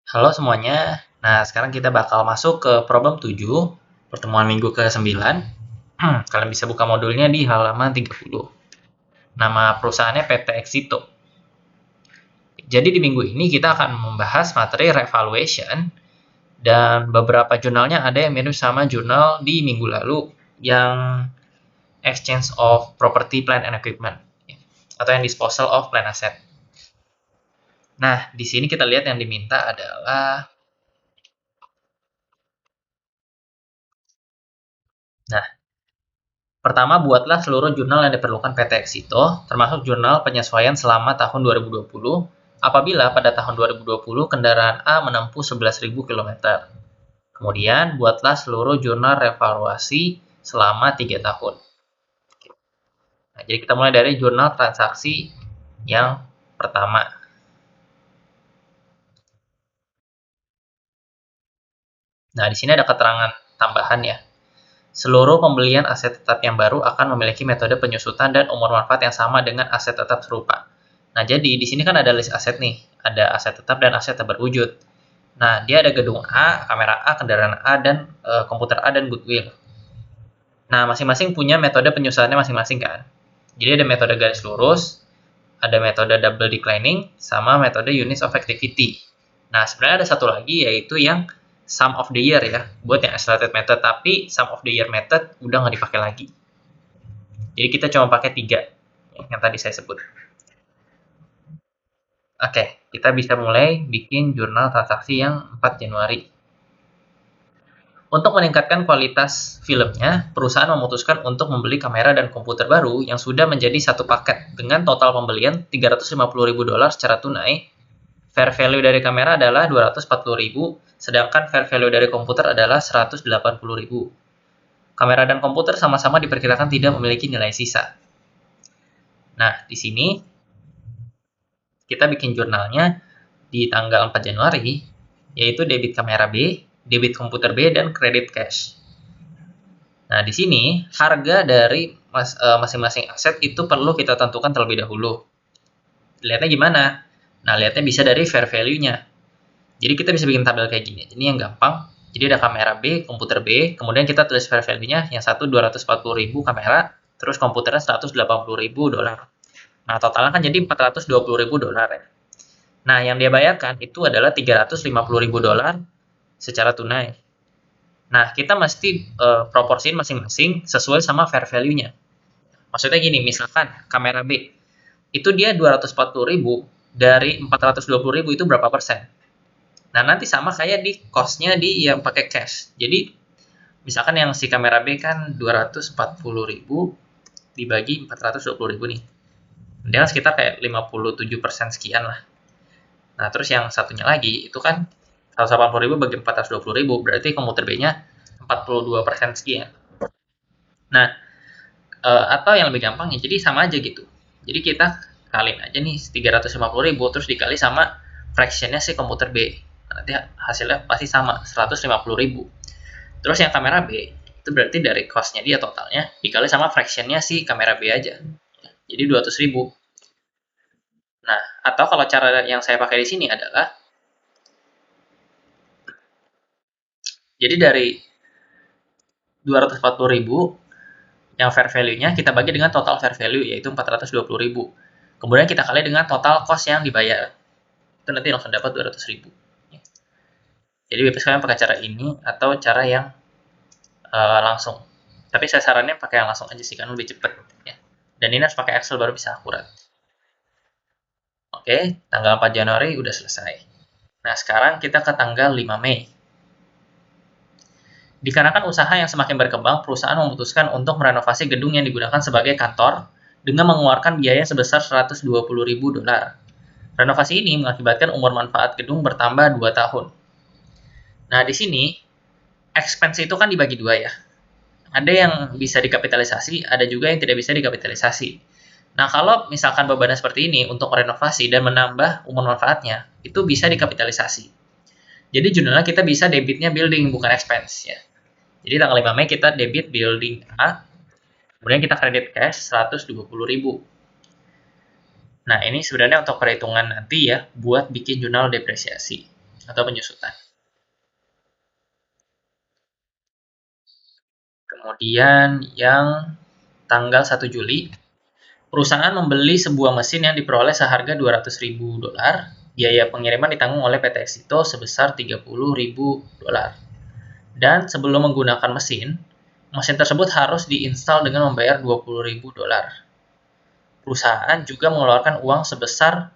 Halo semuanya. Nah, sekarang kita bakal masuk ke problem 7, pertemuan minggu ke-9. Kalian bisa buka modulnya di halaman 30. Nama perusahaannya PT Exito. Jadi di minggu ini kita akan membahas materi revaluation dan beberapa jurnalnya ada yang mirip sama jurnal di minggu lalu yang exchange of property, plant and equipment atau yang disposal of plant asset. Nah, di sini kita lihat yang diminta adalah pertama, buatlah seluruh jurnal yang diperlukan PT Exito, termasuk jurnal penyesuaian selama tahun 2020, apabila pada tahun 2020 kendaraan A menempuh 11.000 km. Kemudian, buatlah seluruh jurnal revaluasi selama 3 tahun. Nah, jadi kita mulai dari jurnal transaksi yang pertama. Nah, di sini ada keterangan tambahan ya. Seluruh pembelian aset tetap yang baru akan memiliki metode penyusutan dan umur manfaat yang sama dengan aset tetap serupa. Nah, jadi di sini kan ada list aset nih, ada aset tetap dan aset tak berwujud. Nah, dia ada gedung A, kamera A, kendaraan A, dan komputer A dan goodwill. Nah, masing-masing punya metode penyusunannya masing-masing kan. Jadi ada metode garis lurus, ada metode double declining, sama metode units of activity. Nah, sebenarnya ada satu lagi yaitu yang sum of the year ya, buat yang accelerated method, tapi sum of the year method udah nggak dipakai lagi. Jadi kita cuma pakai 3 yang tadi saya sebut. Oke, kita bisa mulai bikin jurnal transaksi yang 4 Januari. Untuk meningkatkan kualitas filmnya, perusahaan memutuskan untuk membeli kamera dan komputer baru yang sudah menjadi satu paket dengan total pembelian $350.000 secara tunai. Fair value dari kamera adalah $240.000, sedangkan fair value dari komputer adalah $180.000. Kamera dan komputer sama-sama diperkirakan tidak memiliki nilai sisa. Nah, di sini kita bikin jurnalnya di tanggal 4 Januari, yaitu debit kamera B, debit komputer B, dan kredit cash. Nah, di sini harga dari masing-masing aset itu perlu kita tentukan terlebih dahulu. Lihatnya gimana? Nah, lihatnya bisa dari fair value-nya. Jadi kita bisa bikin tabel kayak gini. Ini yang gampang. Jadi ada kamera B, komputer B, kemudian kita tulis fair value-nya, yang satu 240.000 kamera, terus komputernya $180.000. Nah, totalnya kan jadi $420.000 ya. Nah, yang dia bayarkan itu adalah $350.000 secara tunai. Nah, kita mesti proporsiin masing-masing sesuai sama fair value-nya. Maksudnya gini, misalkan kamera B itu dia 240.000, dari 420.000 itu berapa persen? Nah, nanti sama kayak di cost-nya di yang pakai cash. Jadi, misalkan yang si kamera B kan 240.000 dibagi 420.000 nih. Dia kan sekitar kayak 57% sekian lah. Nah, terus yang satunya lagi itu kan 180.000 bagi 420.000, berarti komputer B-nya 42% sekian. Nah, atau yang lebih gampang ya, jadi sama aja gitu. Jadi kita kaliin aja nih 350.000 terus dikali sama fraction-nya si komputer B. Nanti hasilnya pasti sama, 150.000. Terus yang kamera B, itu berarti dari cost-nya dia totalnya dikali sama fraction-nya si kamera B aja. Jadi 200.000. Nah, atau kalau cara yang saya pakai di sini adalah, jadi dari 240.000 yang fair value-nya kita bagi dengan total fair value, yaitu 420.000. Kemudian kita kali dengan total cost yang dibayar. Itu nanti langsung dapat 200.000. Jadi bebas kalian pakai cara ini atau cara yang langsung. Tapi saya sarannya pakai yang langsung aja sih, kan lebih cepat ya. Dan ini harus pakai Excel baru bisa akurat. Oke, tanggal 4 Januari udah selesai. Nah, sekarang kita ke tanggal 5 Mei. Dikarenakan usaha yang semakin berkembang, perusahaan memutuskan untuk merenovasi gedung yang digunakan sebagai kantor dengan mengeluarkan biaya sebesar $120.000. Renovasi ini mengakibatkan umur manfaat gedung bertambah 2 tahun. Nah, di sini expense itu kan dibagi dua ya. Ada yang bisa dikapitalisasi, ada juga yang tidak bisa dikapitalisasi. Nah, kalau misalkan bebannya seperti ini untuk renovasi dan menambah umur manfaatnya, itu bisa dikapitalisasi. Jadi jurnalnya kita bisa debitnya building, bukan expense ya. Jadi tanggal 5 Mei kita debit building A, kemudian kita kredit cash 120.000. Nah, ini sebenarnya untuk perhitungan nanti ya, buat bikin jurnal depresiasi. atau penyusutan. Kemudian yang tanggal 1 Juli, perusahaan membeli sebuah mesin yang diperoleh seharga $200.000. Biaya pengiriman ditanggung oleh PT Exito sebesar $30.000. Dan sebelum menggunakan mesin tersebut harus diinstal dengan membayar $20.000. Perusahaan juga mengeluarkan uang sebesar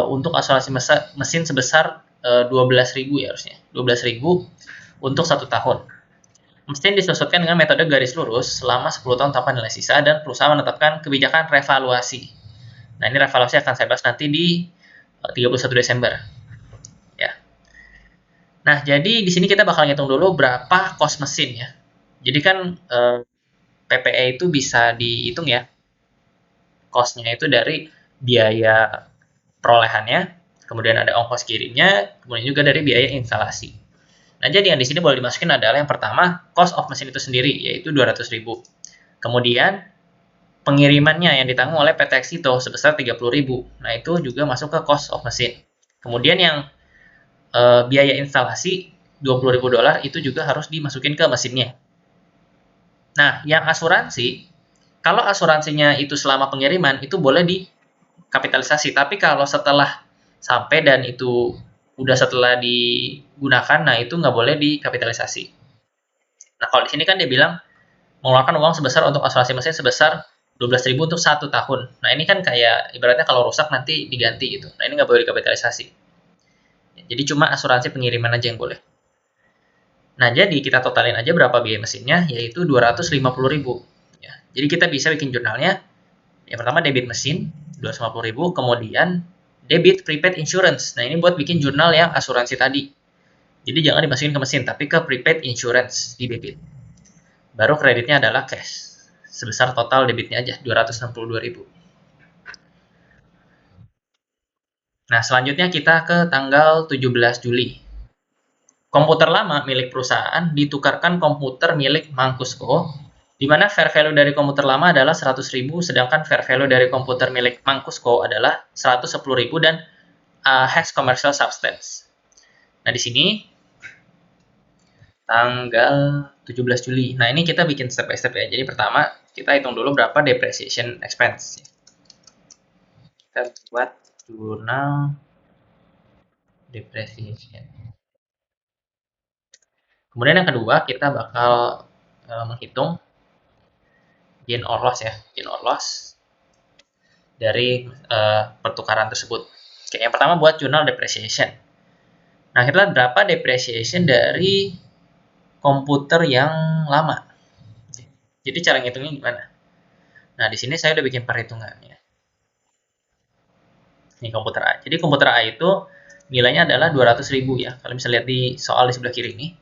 untuk asuransi mesin sebesar 12.000 ya harusnya. 12.000 untuk 1 tahun. Mesin disesuaikan dengan metode garis lurus selama 10 tahun tanpa nilai sisa dan perusahaan menetapkan kebijakan revaluasi. Nah, ini revaluasi akan saya bahas nanti di 31 Desember. Ya. Nah, jadi di sini kita bakal ngitung dulu berapa cost mesin ya. Jadi kan PPE itu bisa dihitung ya. Cost-nya itu dari biaya perolehannya, kemudian ada ongkos kirimnya, kemudian juga dari biaya instalasi. Nah, jadi yang di sini boleh dimasukin adalah yang pertama, cost of mesin itu sendiri, yaitu 200.000. Kemudian, pengirimannya yang ditanggung oleh PT Exito sebesar 30.000. Nah, itu juga masuk ke cost of mesin. Kemudian yang biaya instalasi $20.000 itu juga harus dimasukin ke mesinnya. Nah, yang asuransi, kalau asuransinya itu selama pengiriman, itu boleh dikapitalisasi. Tapi kalau setelah sampai dan itu udah setelah digunakan, nah itu nggak boleh dikapitalisasi. Nah, kalau di sini kan dia bilang mengeluarkan uang sebesar untuk asuransi mesin sebesar 12.000 untuk 1 tahun. Nah, ini kan kayak ibaratnya kalau rusak nanti diganti gitu. Nah, ini nggak boleh dikapitalisasi. Jadi cuma asuransi pengiriman aja yang boleh. Nah, jadi kita totalin aja berapa biaya mesinnya, yaitu 250.000. Ya, jadi kita bisa bikin jurnalnya. Yang pertama debit mesin, 250.000, kemudian debit prepaid insurance. Nah, ini buat bikin jurnal yang asuransi tadi. Jadi jangan dimasukin ke mesin, tapi ke prepaid insurance di debit. Baru kreditnya adalah cash. Sebesar total debitnya aja, 262.000. Nah, selanjutnya kita ke tanggal 17 Juli. Komputer lama milik perusahaan ditukarkan komputer milik Mangkusco, di mana fair value dari komputer lama adalah 100.000, sedangkan fair value dari komputer milik Mangkusco adalah 110.000 dan has commercial substance. Nah, di sini tanggal 17 Juli. Nah, ini kita bikin step by step ya. Jadi pertama, kita hitung dulu berapa depreciation expense. Kita buat jurnal depreciation. Kemudian yang kedua, kita bakal menghitung gain or loss ya. Gain or loss dari pertukaran tersebut. Oke, yang pertama buat jurnal depreciation. Nah, kita lihat berapa depreciation dari komputer yang lama. Jadi cara ngitungnya gimana? Nah, di sini saya udah bikin perhitungannya. Ini komputer A. Jadi komputer A itu nilainya adalah 200.000 ya. Kalian bisa lihat di soal di sebelah kiri ini.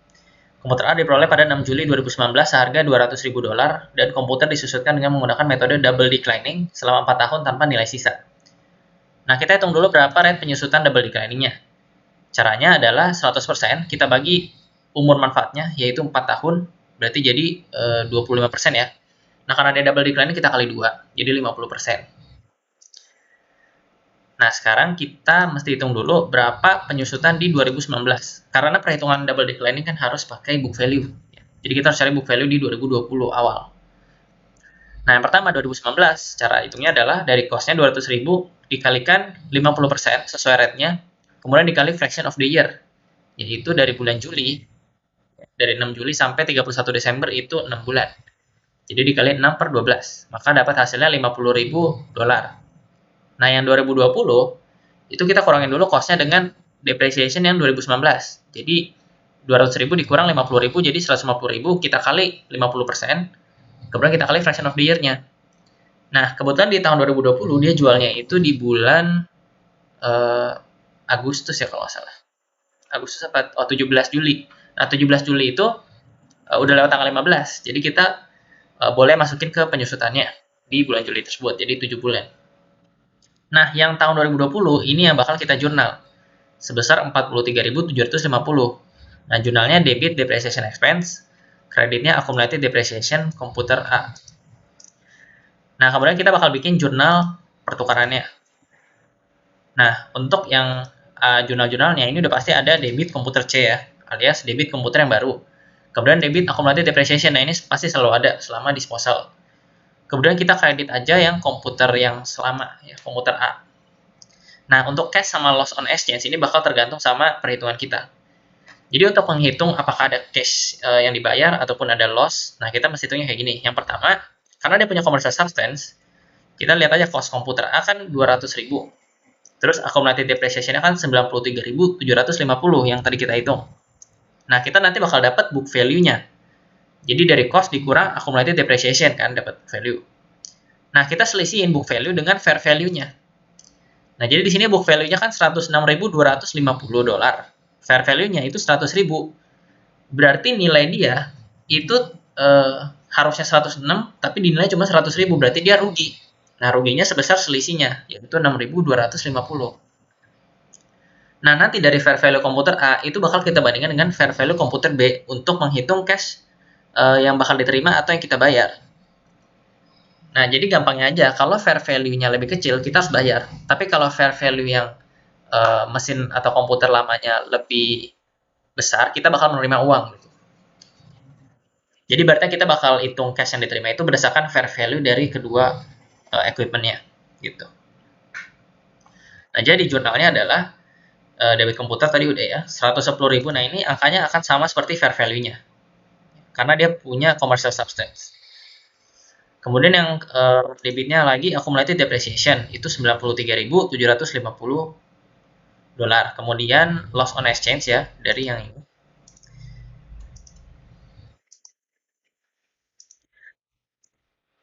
Komputer A diperoleh pada 6 Juli 2019 seharga $200.000 dan komputer disusutkan dengan menggunakan metode double declining selama 4 tahun tanpa nilai sisa. Nah, kita hitung dulu berapa rate penyusutan double declining-nya. Caranya adalah 100% kita bagi umur manfaatnya, yaitu 4 tahun, berarti jadi 25% ya. Nah, karena dia double declining kita kali 2, jadi 50%. Nah, sekarang kita mesti hitung dulu berapa penyusutan di 2019. Karena perhitungan double declining kan harus pakai book value. Jadi kita harus cari book value di 2020 awal. Nah, yang pertama 2019, cara hitungnya adalah dari cost-nya 200.000 dikalikan 50% sesuai rate-nya, kemudian dikali fraction of the year, yaitu dari bulan Juli, dari 6 Juli sampai 31 Desember itu 6 bulan. Jadi dikali 6 per 12, maka dapat hasilnya $50.000. Nah, yang 2020, itu kita kurangin dulu cost-nya dengan depreciation yang 2019. Jadi, 200.000 dikurang 50.000, jadi 150.000, kita kali 50%, kemudian kita kali fraction of the year-nya. Nah, kebetulan di tahun 2020, dia jualnya itu di bulan Agustus ya kalau nggak salah. Agustus apa? Oh, 17 Juli. Nah, 17 Juli itu udah lewat tanggal 15, jadi kita boleh masukin ke penyusutannya di bulan Juli tersebut, jadi 7 bulan. Nah, yang tahun 2020 ini yang bakal kita jurnal sebesar 43.750. Nah, jurnalnya debit depreciation expense, kreditnya accumulated depreciation komputer A. Nah, kemudian kita bakal bikin jurnal pertukarannya. Nah, untuk yang jurnal-jurnalnya ini udah pasti ada debit komputer C ya, alias debit komputer yang baru. Kemudian debit accumulated depreciation, nah ini pasti selalu ada selama disposal. Kemudian kita kredit aja yang komputer yang selama, ya, komputer A. Nah, untuk cash sama loss on exchange ini bakal tergantung sama perhitungan kita. Jadi untuk menghitung apakah ada cash yang dibayar ataupun ada loss, nah kita mesti hitungnya kayak gini. Yang pertama, karena dia punya commercial substance, kita lihat aja cost komputer A kan 200.000. Terus accumulated depreciation-nya kan 93.750 yang tadi kita hitung. Nah, kita nanti bakal dapat book value-nya. Jadi dari cost dikurang accumulated depreciation kan dapat value. Nah, kita selisihin book value dengan fair value-nya. Nah, jadi di sini book value-nya kan 106.250 dolar. Fair value-nya itu 100.000. Berarti nilai dia itu harusnya 106 tapi dinilai cuma 100.000, berarti dia rugi. Nah, ruginya sebesar selisihnya, yaitu 6.250. Nah, nanti dari fair value komputer A itu bakal kita bandingkan dengan fair value komputer B untuk menghitung cash yang bakal diterima atau yang kita bayar. Nah, jadi gampangnya aja, kalau fair value-nya lebih kecil, kita harus bayar. Tapi kalau fair value yang mesin atau komputer lamanya lebih besar, kita bakal menerima uang. Jadi berarti kita bakal hitung cash yang diterima itu berdasarkan fair value dari kedua equipment-nya. Gitu. Nah, jadi jurnalnya adalah debit komputer tadi udah ya, 110.000. Nah, ini angkanya akan sama seperti fair value-nya. Karena dia punya commercial substance. Kemudian yang debitnya lagi accumulated depreciation itu 93.750 dolar. Kemudian loss on exchange ya dari yang ini.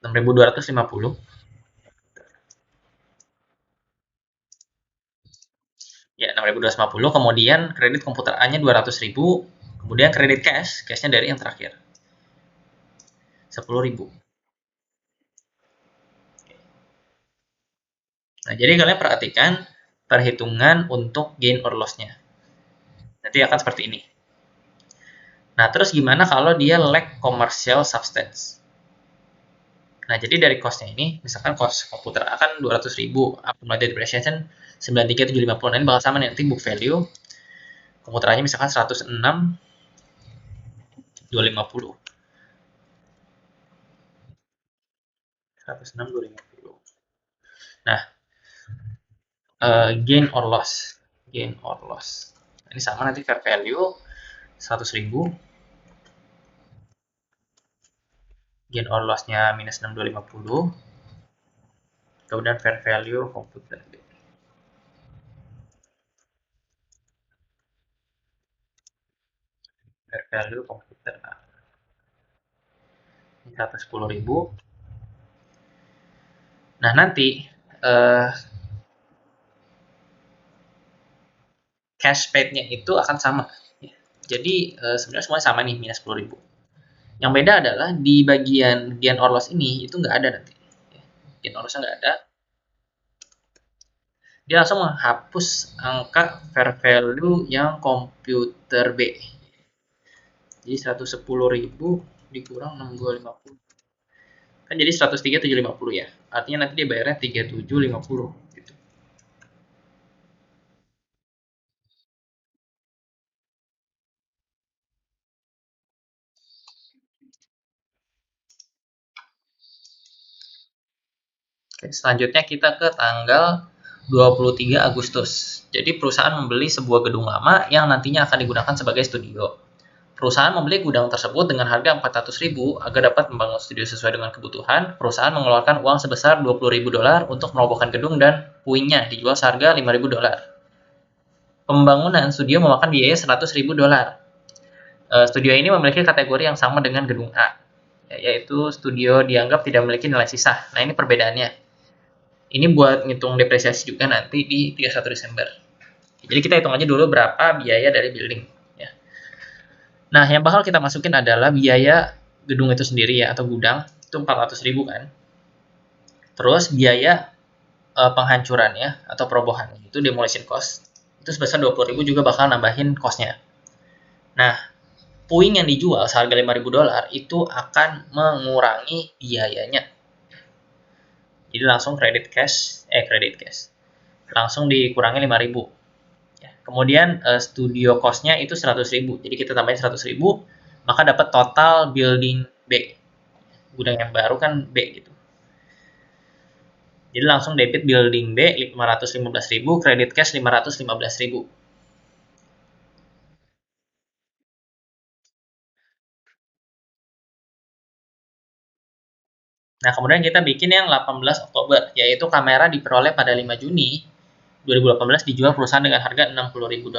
$6.250. Ya, 6.250. Kemudian kredit komputer A-nya 200.000. Kemudian kredit cash, cashnya dari yang terakhir. 10.000. Nah, jadi kalian perhatikan perhitungan untuk gain or loss-nya. Nanti akan seperti ini. Nah, terus gimana kalau dia lack commercial substance? Nah, jadi dari cost-nya ini, misalkan cost komputer akan 200.000, accumulated depreciation 93.750. Nah, ini bakal sama nih, nanti book value komputer A-nya misalkan 106.250. 106.250. Nah, gain or loss. Gain or loss. Ini sama nanti fair value 100.000. Gain or loss-nya minus 6.250. Kemudian fair value komputer. Fair value komputer A. Ini 110.000. Nah, nanti cash paid-nya itu akan sama. Jadi sebenarnya semuanya sama nih, minus 10.000. Yang beda adalah di bagian gain or loss ini itu nggak ada nanti. Gain or loss-nya nggak ada. Dia langsung menghapus angka fair value yang komputer B. Jadi 110.000 dikurang 6.250. Kan jadi 103.750 ya. Artinya nanti dia bayarnya 37.50 gitu. Oke, selanjutnya kita ke tanggal 23 Agustus. Jadi perusahaan membeli sebuah gedung lama yang nantinya akan digunakan sebagai studio. Perusahaan membeli gudang tersebut dengan harga 400.000 agar dapat membangun studio sesuai dengan kebutuhan. Perusahaan mengeluarkan uang sebesar 20.000 dolar untuk merobohkan gedung dan puingnya dijual seharga 5.000 dolar. Pembangunan studio memakan biaya 100.000 dolar. Studio ini memiliki kategori yang sama dengan gedung A, yaitu studio dianggap tidak memiliki nilai sisa. Nah, ini perbedaannya. Ini buat ngitung depresiasi juga nanti di 31 Desember. Jadi kita hitung aja dulu berapa biaya dari building. Nah, yang bakal kita masukin adalah biaya gedung itu sendiri ya, atau gudang, itu 400.000 kan. Terus biaya penghancurannya atau perobohan, itu demolition cost, itu sebesar 20.000 juga bakal nambahin cost-nya. Nah, puing yang dijual seharga 5.000 dolar itu akan mengurangi biayanya. Jadi langsung kredit cash. Langsung dikurangi 5.000. Ya. Kemudian studio cost-nya itu 100.000. Jadi kita tambahin 100.000, maka dapat total building B. Gudang yang baru kan B gitu. Jadi langsung debit building B 515.000, kredit cash 515.000. Nah, kemudian kita bikin yang 18 Oktober, yaitu kamera diperoleh pada 5 Juni 2018 dijual perusahaan dengan harga $60.000.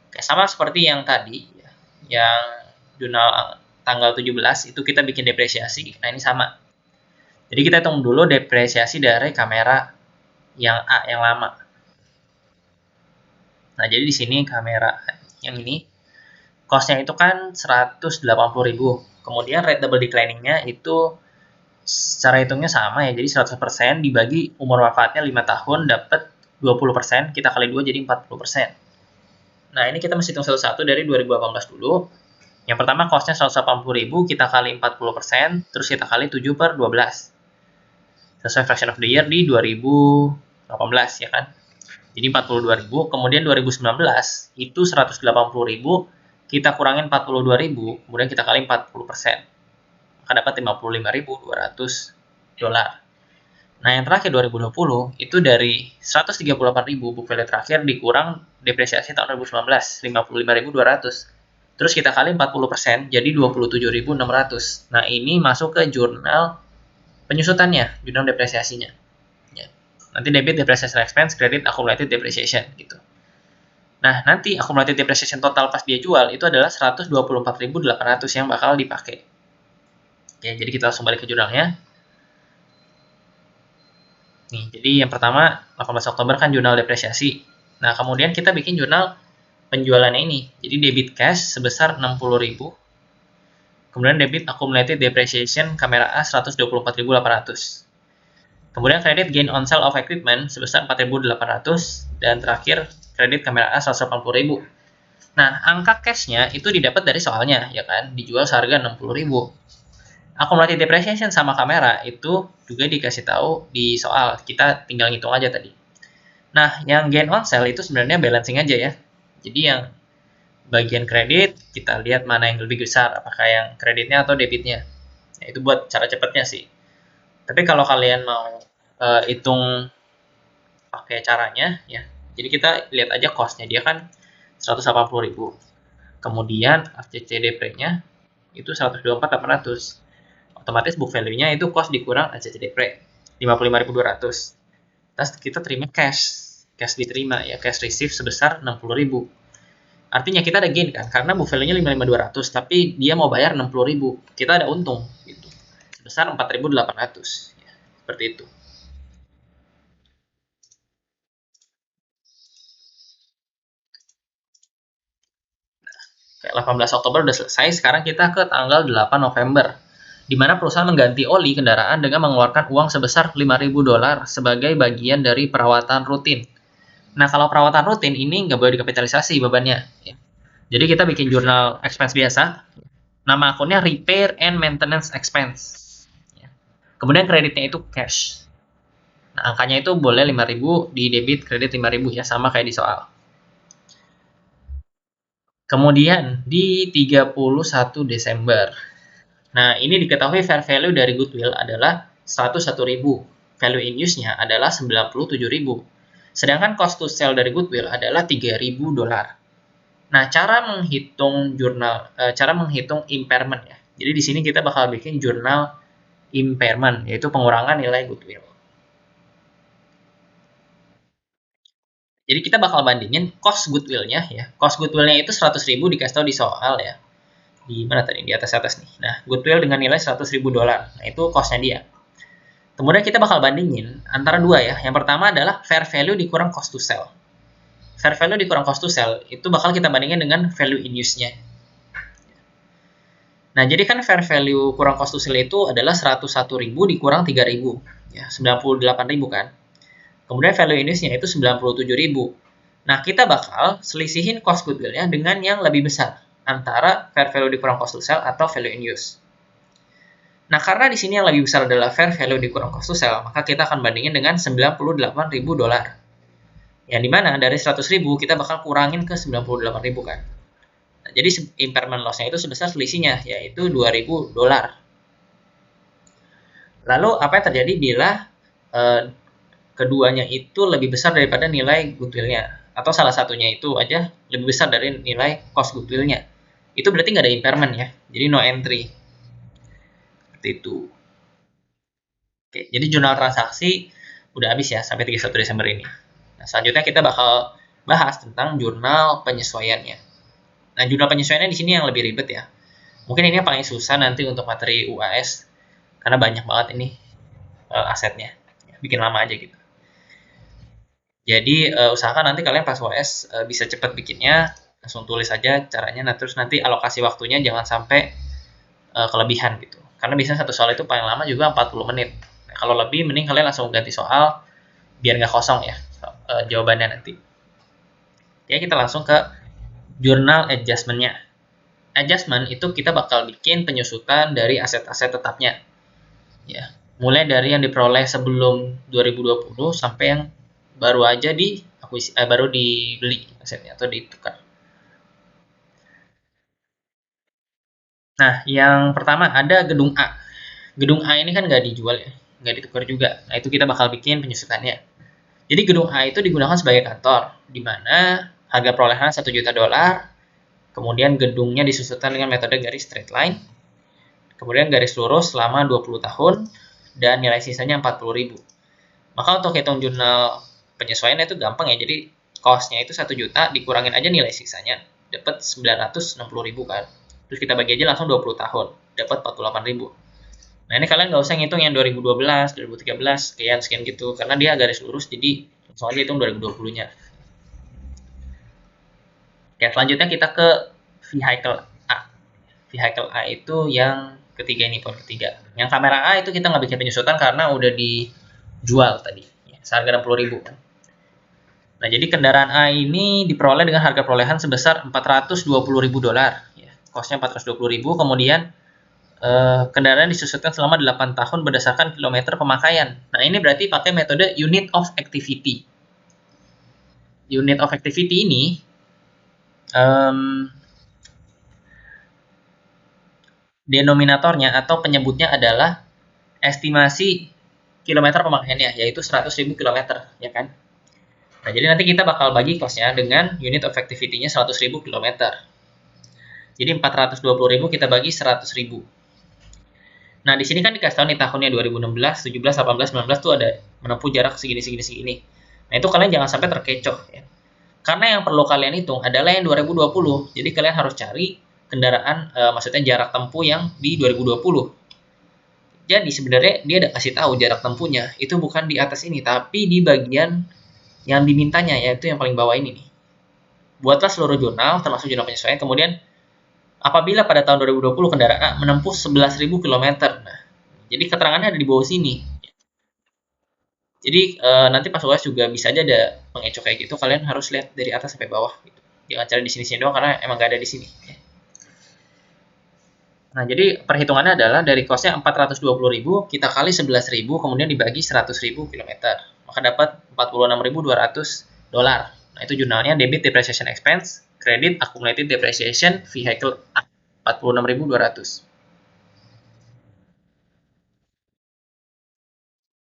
Oke, sama seperti yang tadi, yang jurnal tanggal 17 itu kita bikin depresiasi. Nah, ini sama. Jadi kita hitung dulu depresiasi dari kamera yang A, yang lama. Nah, jadi di sini kamera yang ini, cost-nya itu kan 180.000. Kemudian rate double declining-nya itu secara hitungnya sama ya, jadi 100% dibagi umur wafatnya 5 tahun, dapat 20%, kita kali 2 jadi 40%. Nah, ini kita mesti hitung satu-satu dari 2018 dulu. Yang pertama cost-nya 180.000, kita kali 40%, terus kita kali 7 per 12. Sesuai fraction of the year di 2018 ya kan. Jadi 42.000, kemudian 2019 itu 180.000, kita kurangin 42.000, kemudian kita kali 40%. Maka dapat $55.200. Nah, yang terakhir 2020 itu dari 138.000 book value terakhir dikurang depresiasi tahun 2019 $55.200. Terus kita kali 40% jadi 27.600. Nah, ini masuk ke jurnal penyusutannya, jurnal depresiasinya. Ya. Nanti debit depreciation expense, credit accumulated depreciation gitu. Nah, nanti accumulated depreciation total pas dia jual itu adalah 124.800 yang bakal dipakai. Ya, jadi kita langsung balik ke jurnalnya. Nih, jadi yang pertama 18 Oktober kan jurnal depresiasi. Nah, kemudian kita bikin jurnal penjualannya ini. Jadi debit cash sebesar 60.000. Kemudian debit accumulated depreciation kamera A 124.800. Kemudian kredit gain on sale of equipment sebesar 4.800 dan terakhir kredit kamera A 180.000. Nah, angka cashnya itu didapat dari soalnya, ya kan? Dijual seharga 60.000. Accumulated depreciation sama kamera itu juga dikasih tahu di soal, kita tinggal ngitung aja tadi. Nah, yang gain on sale itu sebenarnya balancing aja ya. Jadi yang bagian kredit kita lihat mana yang lebih besar, apakah yang kreditnya atau debitnya. Nah, itu buat cara cepatnya sih. Tapi kalau kalian mau hitung pakai caranya ya, jadi kita lihat aja cost-nya, dia kan 180.000. Kemudian ACCDP-nya itu 124.800. Otomatis book value-nya itu cost dikurang ACCDP 55.200. Terus kita terima cash diterima ya, cash receive sebesar 60.000. Artinya kita ada gain kan, karena book value-nya 55.200 tapi dia mau bayar 60.000. Kita ada untung gitu. Sebesar 4.800 ya, seperti itu. Kayak 18 Oktober udah selesai, sekarang kita ke tanggal 8 November. Di mana perusahaan mengganti oli kendaraan dengan mengeluarkan uang sebesar $5.000 sebagai bagian dari perawatan rutin. Nah, kalau perawatan rutin ini nggak boleh dikapitalisasi bebannya. Ya. Jadi kita bikin jurnal expense biasa. Nama akunnya Repair and Maintenance Expense. Ya. Kemudian kreditnya itu cash. Nah, angkanya itu boleh 5.000 di debit kredit 5.000 ya, sama kayak di soal. Kemudian di 31 Desember. Nah, ini diketahui fair value dari goodwill adalah 101.000. Value in use-nya adalah 97.000. Sedangkan cost to sell dari goodwill adalah $3.000. Nah, cara menghitung impairment ya. Jadi di sini kita bakal bikin jurnal impairment, yaitu pengurangan nilai goodwill. Jadi kita bakal bandingin cost goodwill-nya ya. Cost goodwill-nya itu 100.000 dikasih tahu di soal ya. Di mana tadi? Di atas nih. Nah, goodwill dengan nilai $100.000. Nah, itu cost-nya dia. Kemudian kita bakal bandingin antara dua ya. Yang pertama adalah fair value dikurang cost to sell. Fair value dikurang cost to sell itu bakal kita bandingin dengan value in use-nya. Nah, jadi kan fair value kurang cost to sell itu adalah 101.000 dikurang 3.000. Ya, 98.000 kan. Kemudian value in use-nya itu 97.000. Nah, kita bakal selisihin cost goodwill-nya dengan yang lebih besar antara fair value dikurang cost to sell atau value in use. Nah, karena di sini yang lebih besar adalah fair value dikurang cost to sell, maka kita akan bandingin dengan $98.000. Yang dimana dari 100.000 kita bakal kurangin ke 98.000 kan. Nah, jadi impairment loss-nya itu sebesar selisihnya, yaitu $2.000. Lalu apa yang terjadi bila keduanya itu lebih besar daripada nilai goodwill-nya, atau salah satunya itu aja lebih besar dari nilai cost goodwill-nya? Itu berarti nggak ada impairment ya, jadi no entry. Seperti itu. Oke, jadi jurnal transaksi udah habis ya sampai 31 Desember ini. Nah, selanjutnya kita bakal bahas tentang jurnal penyesuaiannya. Nah, jurnal penyesuaiannya di sini yang lebih ribet ya. Mungkin ini yang paling susah nanti untuk materi UAS karena banyak banget ini asetnya. Bikin lama aja gitu. Jadi usahakan nanti kalian pas UAS bisa cepat bikinnya, langsung tulis aja caranya. Nah, terus nanti alokasi waktunya jangan sampai kelebihan gitu. Karena biasanya satu soal itu paling lama juga 40 menit. Nah, kalau lebih mending kalian langsung ganti soal biar nggak kosong ya jawabannya nanti. Ya, kita langsung ke jurnal adjustment-nya. Adjustment itu kita bakal bikin penyusutan dari aset-aset tetapnya. Ya, mulai dari yang diperoleh sebelum 2020 sampai yang baru aja baru dibeli asetnya atau ditukar. Nah, yang pertama ada gedung A. Gedung A ini kan nggak dijual ya, nggak ditukar juga. Nah, itu kita bakal bikin penyusutannya. Jadi gedung A itu digunakan sebagai kantor, di mana harga perolehan $1 juta, kemudian gedungnya disusunkan dengan metode garis straight line, kemudian garis lurus selama 20 tahun, dan nilai sisanya 40.000. Maka untuk hitung jurnal penyesuaian itu gampang ya, jadi cost-nya itu 1 juta, dikurangin aja nilai sisanya, dapat 960.000 kan. Terus kita bagi aja langsung 20 tahun, dapat 48.000. Nah, ini kalian nggak usah ngitung yang 2012, 2013, sekian gitu, karena dia garis lurus, jadi langsung aja hitung 2020-nya. Oke, selanjutnya kita ke vehicle A. Vehicle A itu yang ketiga ini, poin ketiga. Yang kamera A itu kita nggak bikin penyusutan karena udah dijual tadi, seharga 60.000. Nah, jadi kendaraan A ini diperoleh dengan harga perolehan sebesar $420.000. Ya, cost-nya 420.000, kemudian kendaraan disusutkan selama 8 tahun berdasarkan kilometer pemakaian. Nah, ini berarti pakai metode unit of activity. Unit of activity ini denominatornya atau penyebutnya adalah estimasi kilometer pemakaiannya, yaitu 100.000 km, ya kan? Nah, jadi nanti kita bakal bagi cost-nya dengan unit of activity-nya 100.000 km. Jadi 420.000 kita bagi 100.000. Nah, di sini kan dikasih tahu nih tahunnya 2016, 17, 18, 19 tuh ada menempuh jarak segini. Nah, itu kalian jangan sampai terkecoh ya. Karena yang perlu kalian hitung adalah yang 2020. Jadi kalian harus cari kendaraan, maksudnya jarak tempuh yang di 2020. Jadi sebenarnya dia ada kasih tahu jarak tempuhnya itu bukan di atas ini, tapi di bagian yang dimintanya, yaitu yang paling bawah ini nih. Buatlah seluruh jurnal, termasuk jurnal penyesuaian, kemudian apabila pada tahun 2020 kendaraan A menempuh 11.000 km. Nah, jadi keterangannya ada di bawah sini. Jadi nanti pas UAS juga bisa aja ada pengecoh kayak gitu, kalian harus lihat dari atas sampai bawah gitu. Jangan cari di sini-sini doang karena emang gak ada di sini. Nah, jadi perhitungannya adalah dari cost-nya 420.000 kita kali 11.000 kemudian dibagi 100.000 km. Maka dapat $46.200. Nah, itu jurnalnya debit depreciation expense, credit accumulated depreciation vehicle A, 46.200.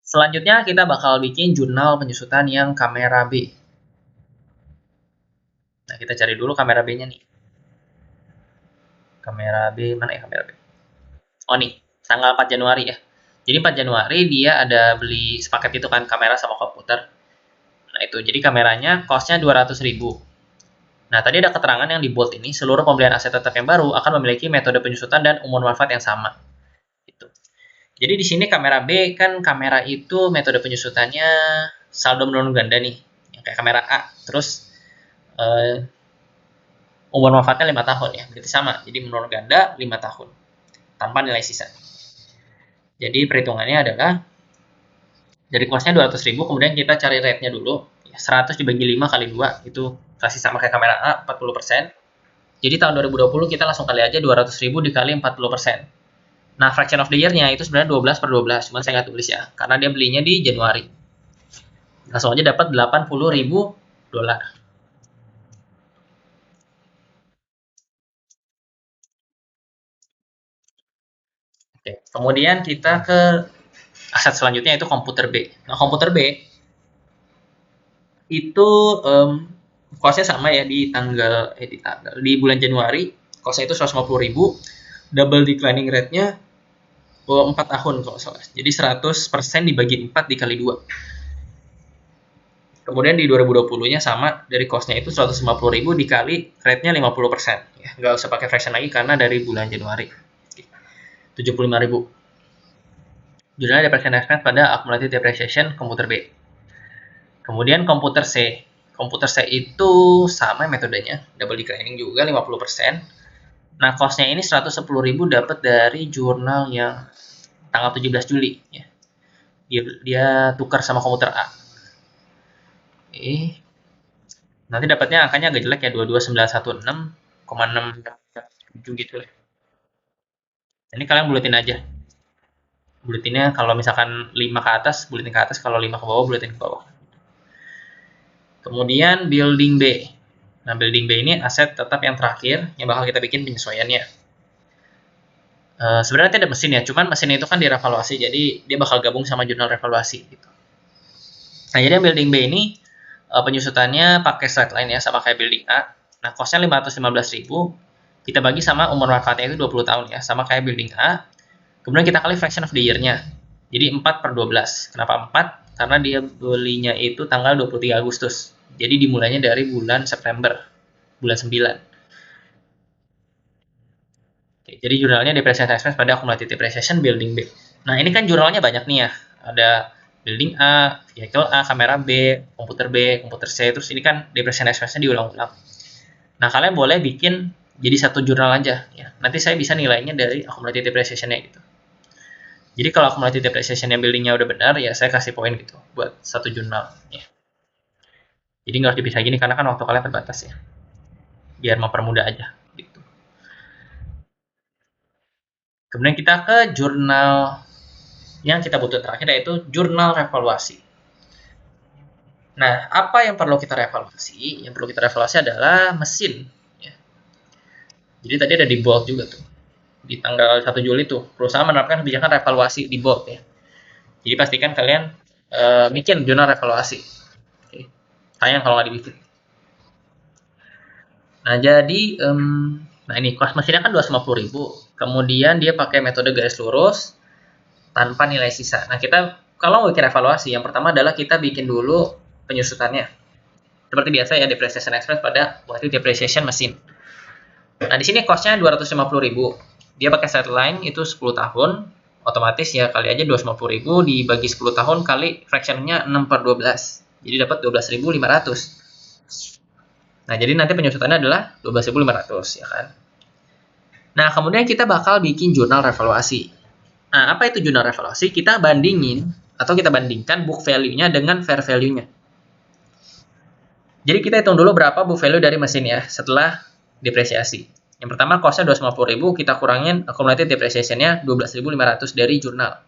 Selanjutnya kita bakal bikin jurnal penyusutan yang kamera B. Nah, kita cari dulu kamera B-nya nih. Kamera B, mana ya kamera B? Oh nih, tanggal 4 Januari ya. Jadi 4 Januari dia ada beli sepaket itu kan, kamera sama komputer. Nah itu, jadi kameranya cost-nya 200.000. Nah tadi ada keterangan yang di bold ini, seluruh pembelian aset tetap yang baru akan memiliki metode penyusutan dan umur manfaat yang sama. Gitu. Jadi di sini kamera B kan, kamera itu metode penyusutannya saldo menurun ganda nih, yang kayak kamera A. Terus umur manfaatnya 5 tahun ya, berarti sama. Jadi menurun ganda 5 tahun tanpa nilai sisa. Jadi perhitungannya adalah dari cost-nya 200.000, kemudian kita cari rate-nya dulu. 100 dibagi 5 kali 2, itu kasih sama kayak kamera A, 40%. Jadi tahun 2020 kita langsung kali aja 200.000 dikali 40%. Nah, fraction of the year-nya itu sebenarnya 12/12, cuman saya nggak tulis ya, karena dia belinya di Januari. Langsung aja dapat 80.000 dolar. Oke. Kemudian kita ke aset selanjutnya itu komputer B. Nah, komputer B itu cost-nya sama ya di bulan Januari cost-nya itu 150.000, double declining rate-nya 4 tahun kalau salah. Jadi 100% dibagi 4 dikali 2. Kemudian di 2020-nya sama, dari cost-nya itu 150.000 dikali rate-nya 50%. Ya, nggak usah pakai fraction lagi karena dari bulan Januari. 75.000. Judulnya Depreciation Expense pada Accumulated Depreciation Komputer B. Kemudian komputer C. Komputer C itu sama metodenya, double declining juga 50%. Nah, cost-nya ini 110.000 dapat dari jurnal yang tanggal 17 Juli ya. Dia tukar sama komputer A. Nanti dapatnya angkanya agak jelek ya, 22916,6 gitu lah. Ini kalian buletin aja. Buletinnya kalau misalkan 5 ke atas, buletin ke atas, kalau 5 ke bawah, buletin ke bawah. Kemudian building B. Nah, building B ini aset tetap yang terakhir yang bakal kita bikin penyesuaiannya. Sebenarnya tidak mesin ya, cuman mesin itu kan direvaluasi, jadi dia bakal gabung sama jurnal revaluasi gitu. Nah, jadi building B ini penyusutannya pakai slide line ya, sama kayak building A. Nah, cost-nya 515.000, kita bagi sama umur manfaatnya itu 20 tahun ya, sama kayak building A. Kemudian kita kali fraction of the year-nya. Jadi 4/12. Kenapa 4? Karena dia belinya itu tanggal 23 Agustus. Jadi dimulainya dari bulan September, bulan 9. Oke, jadi jurnalnya Depreciation Expense pada Accumulated Depreciation Building B. Nah, ini kan jurnalnya banyak nih ya. Ada Building A, Vehicle A, Kamera B, Komputer C, terus ini kan Depreciation Expense-nya diulang-ulang. Nah, kalian boleh bikin jadi satu jurnal aja ya. Nanti saya bisa nilainya dari Accumulated Depreciation-nya gitu. Jadi kalau Accumulated Depreciation-nya building-nya udah benar, ya saya kasih poin gitu buat satu jurnal ya. Jadi nggak harus dipisah gini karena kan waktu kalian terbatas ya. Biar mempermudah aja gitu. Kemudian kita ke jurnal yang kita butuh terakhir, yaitu jurnal revaluasi. Nah, apa yang perlu kita revaluasi? Yang perlu kita revaluasi adalah mesin. Ya. Jadi tadi ada di bold juga tuh. Di tanggal 1 Juli tuh, perusahaan menerapkan kebijakan revaluasi di bold ya. Jadi pastikan kalian bikin jurnal revaluasi. Oke. Sayang kalau nggak dibikin. Nah, jadi nah ini cost mesinnya kan 250.000. Kemudian dia pakai metode garis lurus tanpa nilai sisa. Nah, kita kalau mau bikin evaluasi, yang pertama adalah kita bikin dulu penyusutannya. Seperti biasa ya, depreciation expense pada waktu depreciation mesin. Nah, di sini cost-nya 250.000. Dia pakai set line itu 10 tahun. Otomatis ya kali aja 250.000 dibagi 10 tahun kali fraction-nya 6/12. Jadi dapat 12.500. Nah, jadi nanti penyusutannya adalah 12.500 ya kan. Nah, kemudian kita bakal bikin jurnal revaluasi. Nah, apa itu jurnal revaluasi? Kita bandingin atau kita bandingkan book value-nya dengan fair value-nya. Jadi kita hitung dulu berapa book value dari mesin ya setelah depresiasi. Yang pertama cost-nya 250.000, kita kurangin accumulated depreciation-nya 12.500 dari jurnal.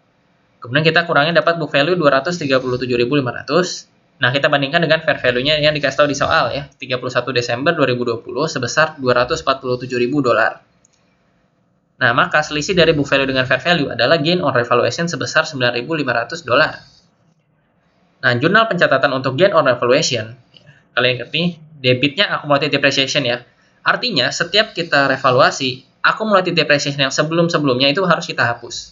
Kemudian kita kurangin dapat book value 237.500. Nah, kita bandingkan dengan fair value-nya yang dikasih tahu di soal ya, 31 Desember 2020 sebesar $247.000. Nah, maka selisih dari book value dengan fair value adalah gain on revaluation sebesar $9.500. Nah, jurnal pencatatan untuk gain on revaluation, kalian ngerti, debitnya accumulated depreciation ya. Artinya, setiap kita revaluasi, accumulated depreciation yang sebelum-sebelumnya itu harus kita hapus.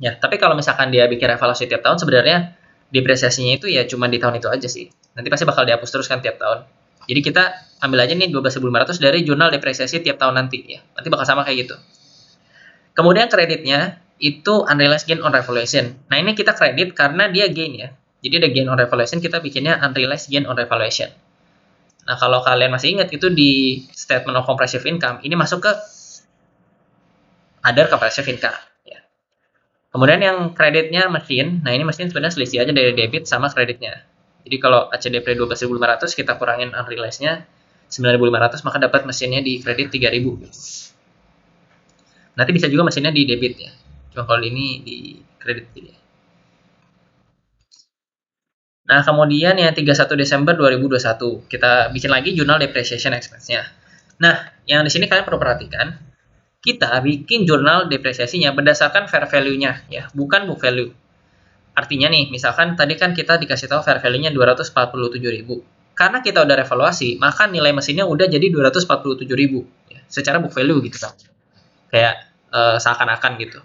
Ya, tapi kalau misalkan dia bikin revaluasi tiap tahun, sebenarnya depresiasinya itu ya cuma di tahun itu aja sih. Nanti pasti bakal dihapus terus kan tiap tahun. Jadi kita ambil aja nih 12.500 dari jurnal depresiasi tiap tahun nanti ya. Nanti bakal sama kayak gitu. Kemudian kreditnya itu unrealized gain on revaluation. Nah, ini kita kredit karena dia gain ya. Jadi ada gain on revaluation, kita bikinnya unrealized gain on revaluation. Nah, kalau kalian masih ingat itu di statement of comprehensive income, ini masuk ke other comprehensive income. Ya. Kemudian yang kreditnya mesin, nah ini mesin sebenarnya selisih aja dari debit sama kreditnya. Jadi kalau ACDP 12.500 kita kurangin unrealized-nya 9.500, maka dapat mesinnya di kredit 3.000. Nanti bisa juga mesinnya di debit ya. Cuma kalau ini di kredit. Nah, kemudian yang 31 Desember 2021, kita bikin lagi jurnal depreciation expense-nya. Nah, yang di sini kalian perlu perhatikan, kita bikin jurnal depresiasinya berdasarkan fair value-nya, ya, bukan book value. Artinya nih, misalkan tadi kan kita dikasih tahu fair value-nya 247.000. Karena kita udah revaluasi, maka nilai mesinnya udah jadi 247.000, ya, secara book value gitu kan. Kayak seakan-akan gitu.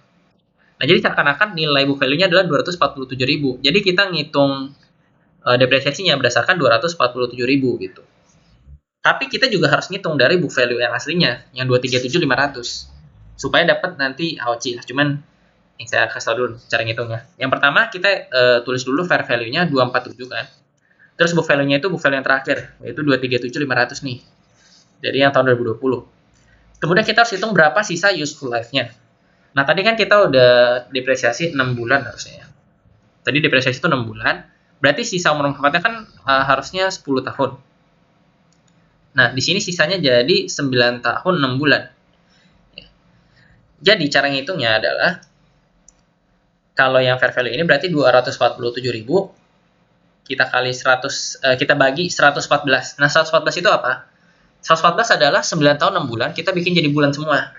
Nah, jadi seakan-akan nilai book value-nya adalah 247.000. Jadi kita ngitung depresiasinya berdasarkan 247.000 gitu. Tapi kita juga harus ngitung dari book value yang aslinya, yang 237.500. Supaya dapat nanti AOC lah. Cuman yang saya kasih tahu dulu cara ngitungnya. Yang pertama kita tulis dulu fair value-nya 247 kan. Terus book value-nya itu book value yang terakhir, yaitu 237.500 nih. Jadi yang tahun 2020. Kemudian kita harus hitung berapa sisa useful life-nya. Nah, tadi kan kita udah depresiasi 6 bulan harusnya ya. Tadi depresiasi itu 6 bulan, berarti sisa umur manfaatnya kan harusnya 10 tahun. Nah, di sini sisanya jadi 9 tahun 6 bulan. Jadi cara ngitungnya adalah kalau yang fair value ini berarti 247.000 kita kali 100 kita bagi 114. Nah, 114 itu apa? 114 adalah 9 tahun 6 bulan kita bikin jadi bulan semua.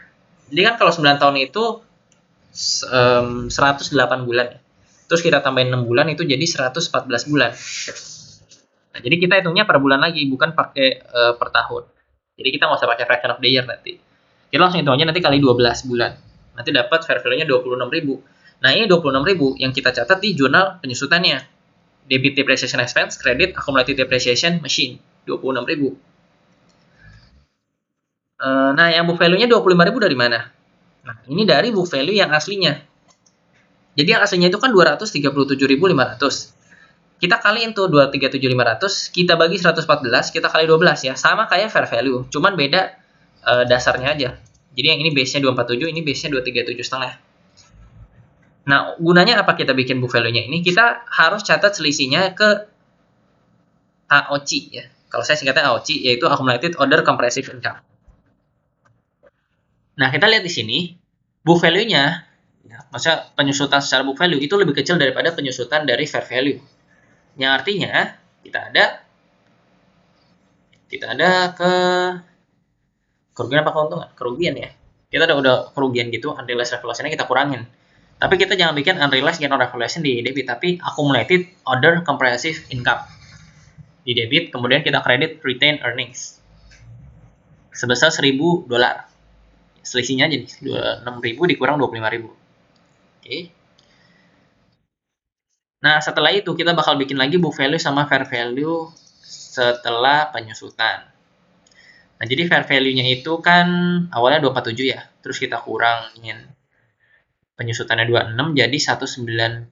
Jadi kan kalau 9 tahun itu 108 bulan ya. Terus kita tambahin 6 bulan itu jadi 114 bulan. Nah, jadi kita hitungnya per bulan lagi, bukan pakai per tahun. Jadi kita nggak usah pakai fraction of the year nanti. Kita langsung hitung aja nanti kali 12 bulan. Nanti dapat fair value-nya 26.000. Nah, ini 26.000 yang kita catat di jurnal penyusutannya. Debit depreciation expense, credit accumulated depreciation machine, 26.000. Nah, yang book value-nya 25.000 dari mana? Nah, ini dari book value yang aslinya. Jadi yang aslinya itu kan 237.500. Kita kaliin tuh 237.500, kita bagi 114, kita kali 12 ya. Sama kayak fair value, cuman beda dasarnya aja. Jadi yang ini base-nya 247, ini base-nya 237,5. Nah, gunanya apa kita bikin book value-nya ini? Kita harus catat selisihnya ke AOC ya. Kalau saya singkatnya AOC, yaitu Accumulated Other Comprehensive Income. Nah, kita lihat di sini, book value-nya, ya, maksudnya penyusutan secara book value itu lebih kecil daripada penyusutan dari fair value. Yang artinya, kita ada kerugian apa keuntungan? Kerugian ya. Kita udah kerugian gitu, unrealized revaluation-nya kita kurangin. Tapi kita jangan bikin unrealized gain on revaluation di debit, tapi accumulated other comprehensive income di debit, kemudian kita kredit retained earnings sebesar $1.000. Selisihnya jadi 6.000 dikurang 25.000. Oke. Nah, setelah itu kita bakal bikin lagi book value sama fair value setelah penyusutan. Nah, jadi fair value-nya itu kan awalnya 247 ya. Terus kita kurangin penyusutannya 26 jadi 19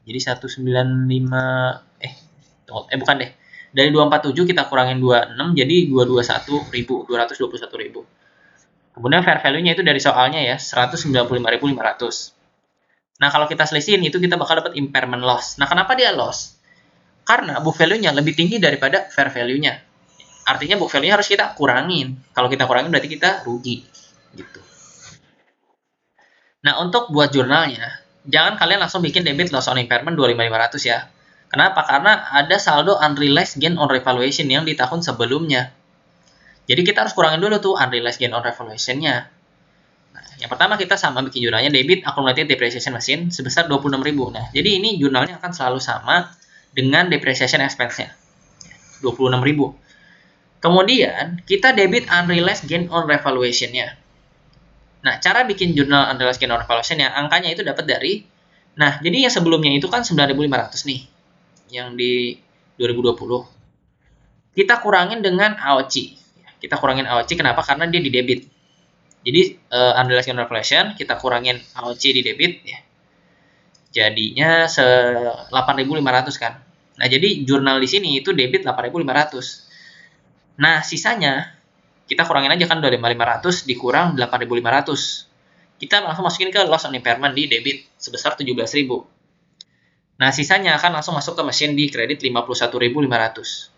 jadi 195 bukan deh. Dari 247 kita kurangin 26 jadi 221.000. Kemudian fair value-nya itu dari soalnya ya 195.500. Nah, kalau kita selisihin itu kita bakal dapat impairment loss. Nah, kenapa dia loss? Karena book value-nya lebih tinggi daripada fair value-nya. Artinya book value-nya harus kita kurangin. Kalau kita kurangin berarti kita rugi gitu. Nah, untuk buat jurnalnya, jangan kalian langsung bikin debit loss on impairment 25.500 ya. Kenapa? Karena ada saldo unrealized gain on revaluation yang di tahun sebelumnya. Jadi kita harus kurangin dulu tuh unrealized gain on revaluation-nya. Nah, yang pertama kita sama bikin jurnalnya debit accumulated depreciation machine sebesar 26.000. Nah, jadi ini jurnalnya akan selalu sama dengan depreciation expense-nya. 26.000. Kemudian kita debit unrealized gain on revaluation-nya. Nah, cara bikin jurnal unrealized gain on revaluation ya, angkanya itu dapat dari, nah, jadi yang sebelumnya itu kan 9.500 nih, yang di 2020. Kita kurangin dengan AOC. Kita kurangin AOC, kenapa? Karena dia di debit. Jadi, unrealized gain on revaluation, kita kurangin AOC di debit, ya. Jadinya 8.500 kan. Nah, jadi jurnal di sini itu debit 8.500. Nah, sisanya kita kurangin aja kan 25.500 dikurang 8.500. Kita langsung masukin ke loss on impairment di debit sebesar 17.000. Nah, sisanya akan langsung masuk ke mesin di kredit 51.500.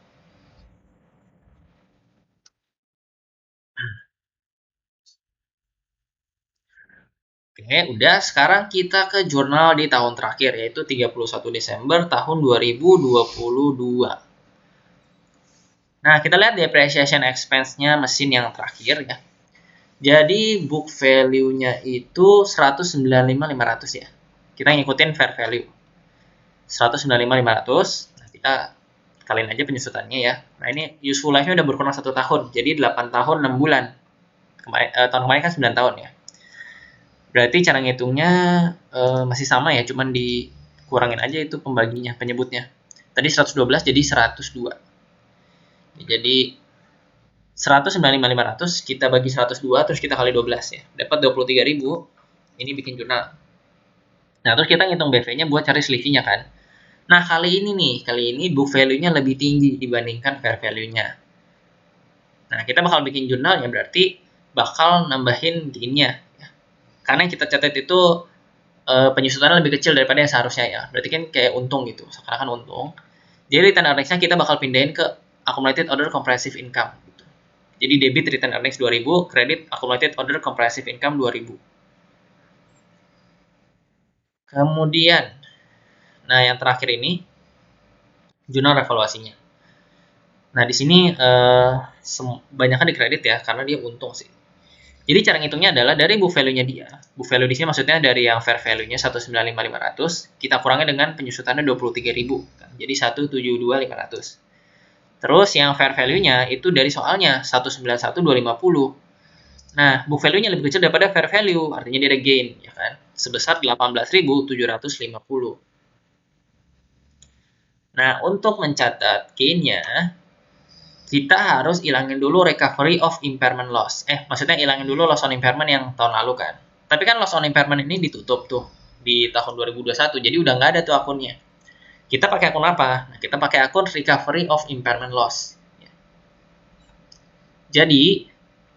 Oke, udah. Sekarang kita ke jurnal di tahun terakhir, yaitu 31 Desember tahun 2022. Nah, kita lihat depreciation expense-nya mesin yang terakhir ya. Jadi book value-nya itu 195.500 ya. Kita ngikutin fair value. 195.500. Nah, kita kalian aja penyusutannya ya. Nah, ini useful life-nya udah berkurang 1 tahun. Jadi 8 tahun 6 bulan. Tahun kemarin kan 9 tahun ya. Berarti cara ngitungnya masih sama ya, cuman dikurangin aja itu pembaginya, penyebutnya. Tadi 112 jadi 102. Jadi 195.500 kita bagi 102 terus kita kali 12 ya. Dapat 23.000. Ini bikin jurnal. Nah, terus kita ngitung BV-nya buat cari selisihnya kan. Nah, kali ini book value-nya lebih tinggi dibandingkan fair value-nya. Nah, kita bakal bikin jurnal ya, berarti bakal nambahin gain-nya. Karena yang kita catat itu penyusutannya lebih kecil daripada yang seharusnya ya. Berarti kan kayak untung gitu, seakan-akan untung. Jadi return earnings-nya kita bakal pindahin ke accumulated order comprehensive income. Gitu. Jadi debit return earnings 2000, kredit accumulated order comprehensive income 2000. Kemudian, nah yang terakhir ini jurnal revaluasinya. Nah di sini banyaknya di kredit ya, karena dia untung sih. Jadi cara ngitungnya adalah dari book value-nya dia. Book value di sini maksudnya dari yang fair value-nya 195.500, kita kurangi dengan penyusutannya 23.000. Jadi 172.500. Terus yang fair value-nya itu dari soalnya 191.250. Nah, book value-nya lebih kecil daripada fair value, artinya dia ada gain, ya kan? Sebesar 18.750. Nah, untuk mencatat gain-nya, kita harus ilangin dulu recovery of impairment loss. Maksudnya ilangin dulu loss on impairment yang tahun lalu kan. Tapi kan loss on impairment ini ditutup tuh di tahun 2021, jadi udah nggak ada tuh akunnya. Kita pakai akun apa? Nah, kita pakai akun recovery of impairment loss. Jadi,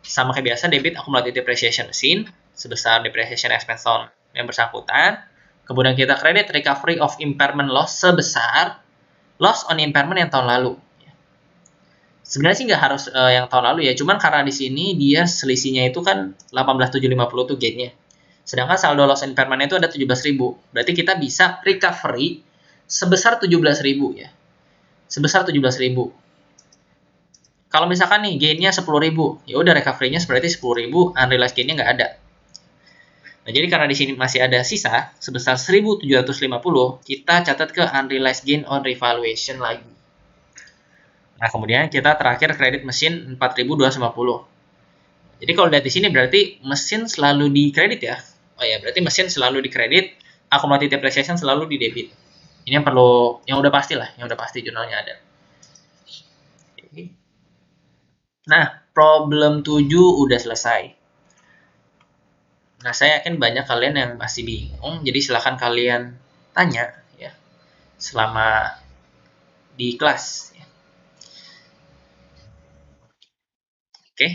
sama kayak biasa, debit accumulated depreciation mesin sebesar depreciation expense tahun yang bersangkutan. Kemudian kita kredit recovery of impairment loss sebesar loss on impairment yang tahun lalu. Sebenarnya sih nggak harus yang tahun lalu ya, cuman karena di sini dia selisihnya itu kan 18.750 tuh gain-nya. Sedangkan saldo loss on impairment itu ada 17.000. Berarti kita bisa recovery sebesar 17.000 ya. Sebesar 17.000. Kalau misalkan nih gain-nya 10.000, ya udah recovery-nya berarti 10.000, unrealized gain-nya nggak ada. Nah, jadi karena di sini masih ada sisa sebesar 1.750, kita catat ke unrealized gain on revaluation lagi. Nah, kemudian kita terakhir kredit mesin 4.250. Jadi kalau lihat di sini berarti mesin selalu dikredit ya. Oh ya, berarti mesin selalu dikredit, accumulated depreciation selalu di debit. Ini yang perlu, yang udah pasti lah, yang udah pasti jurnalnya ada. Nah, problem 7 udah selesai. Nah, saya yakin banyak kalian yang masih bingung, jadi silahkan kalian tanya ya selama di kelas. Ya. Oke,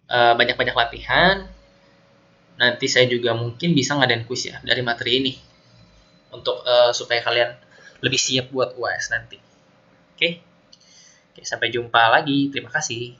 banyak-banyak latihan. Nanti saya juga mungkin bisa ngadain kuis ya dari materi ini untuk supaya kalian lebih siap buat UAS nanti. Oke, sampai jumpa lagi. Terima kasih.